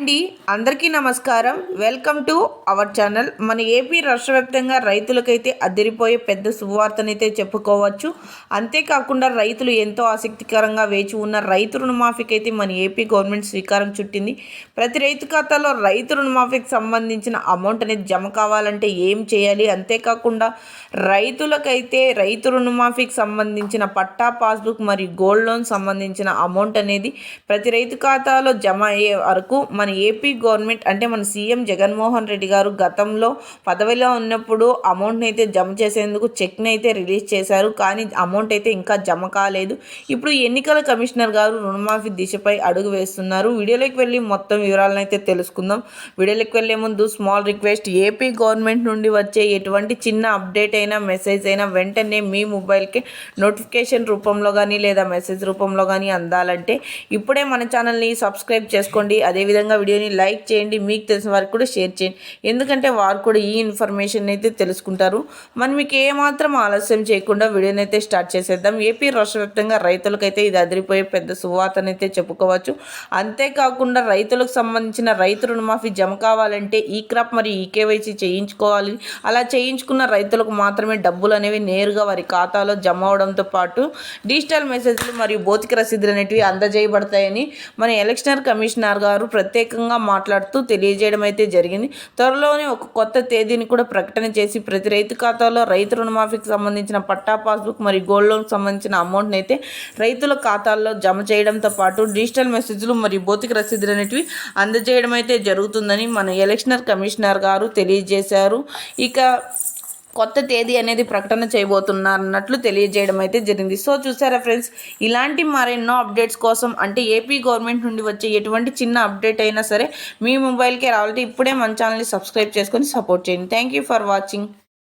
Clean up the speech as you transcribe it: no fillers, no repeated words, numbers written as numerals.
అండి అందరికీ నమస్కారం. Welcome to our channel. మన ఏపీ రాష్ట్ర వ్యాప్తంగా రైతులకైతే అదిరిపోయే పెద్ద శుభవార్తనైతే చెప్పుకోవచ్చు. అంతేకాకుండా రైతులు ఎంతో ఆసక్తికరంగా వేచి ఉన్న రైతు రుణమాఫీకి అయితే మన ఏపీ గవర్నమెంట్ శ్రీకారం చుట్టింది. ప్రతి రైతు ఖాతాలో రైతు రుణమాఫీకి సంబంధించిన అమౌంట్ అనేది జమ కావాలంటే ఏం చేయాలి, అంతేకాకుండా రైతులకైతే రైతు రుణమాఫీకి సంబంధించిన పట్టా, పాస్బుక్ మరియు గోల్డ్ లోన్ సంబంధించిన అమౌంట్ అనేది ప్రతి రైతు ఖాతాలో జమ అయ్యే వరకు మన ఏపీ గవర్నమెంట్ అంటే మన సీఎం జగన్మోహన్ రెడ్డి గారు గతంలో పదవిలో ఉన్నప్పుడు అమౌంట్ని అయితే జమ చేసేందుకు చెక్ని అయితే రిలీజ్ చేశారు. కానీ అమౌంట్ అయితే ఇంకా జమ కాలేదు. ఇప్పుడు ఎన్నికల కమిషనర్ గారు రుణమాఫీ దిశపై అడుగు వేస్తున్నారు. వీడియోలోకి వెళ్ళి మొత్తం వివరాలను అయితే తెలుసుకుందాం. వీడియోలోకి వెళ్ళే ముందు స్మాల్ రిక్వెస్ట్, ఏపీ గవర్నమెంట్ నుండి వచ్చే ఎటువంటి చిన్న అప్డేట్ అయినా మెసేజ్ అయినా వెంటనే మీ మొబైల్కి నోటిఫికేషన్ రూపంలో కానీ లేదా మెసేజ్ రూపంలో కానీ అందాలంటే ఇప్పుడే మన ఛానల్ని సబ్స్క్రైబ్ చేసుకోండి. అదేవిధంగా వీడియోని లైక్ చేయండి, మీకు తెలిసిన వారికి కూడా షేర్ చేయండి. ఎందుకంటే వారు కూడా ఈ ఇన్ఫర్మేషన్ అయితే తెలుసుకుంటారు. మనం మీకు ఏమాత్రం ఆలస్యం చేయకుండా వీడియోని అయితే స్టార్ట్ చేసేద్దాం. ఏపీ రాష్ట్ర వ్యాప్తంగా రైతులకైతే ఇది అదిరిపోయే పెద్ద శుభవార్తనైతే చెప్పుకోవచ్చు. అంతేకాకుండా రైతులకు సంబంధించిన రైతు రుణమాఫీ జమ కావాలంటే ఈ క్రాప్ మరియు ఈకేవైసీ చేయించుకోవాలి. అలా చేయించుకున్న రైతులకు మాత్రమే డబ్బులు అనేవి నేరుగా వారి ఖాతాలో జమ అవడంతో పాటు డిజిటల్ మెసేజ్లు మరియు భౌతిక రసీదులు అనేవి అందజేయబడతాయని మన ఎలక్షన్ కమిషనర్ గారు ప్రత్యేకంగా మాట్లాడుతూ తెలియజేయడం అయితే జరిగింది. త్వరలోనే ఒక కొత్త తేదీని కూడా ప్రకటన చేసి ప్రతి రైతు ఖాతాలో రైతు రుణమాఫీకి సంబంధించిన పట్టా, పాస్బుక్ మరియు గోల్డ్ లోన్కి సంబంధించిన అమౌంట్ని అయితే రైతుల ఖాతాల్లో జమ చేయడంతో పాటు డిజిటల్ మెసేజ్లు మరియు భౌతిక రసీదులు అనేటివి అందజేయడం అయితే జరుగుతుందని మన ఎలక్షన్ కమిషనర్ గారు తెలియజేశారు. ఇక కొత్త తేదీ అనేది ప్రకటన చేయబోతున్నారన్నట్లు తెలియజేయడం అయితే జరిగింది. సో చూసారా ఫ్రెండ్స్, ఇలాంటి మరెన్నో అప్డేట్స్ కోసం అంటే ఏపీ గవర్నమెంట్ నుండి వచ్చే ఎటువంటి చిన్న అప్డేట్ అయినా సరే మీ మొబైల్కే రావాలంటే ఇప్పుడే మన ఛానల్ని సబ్స్క్రైబ్ చేసుకొని సపోర్ట్ చేయండి. Thank you for watching.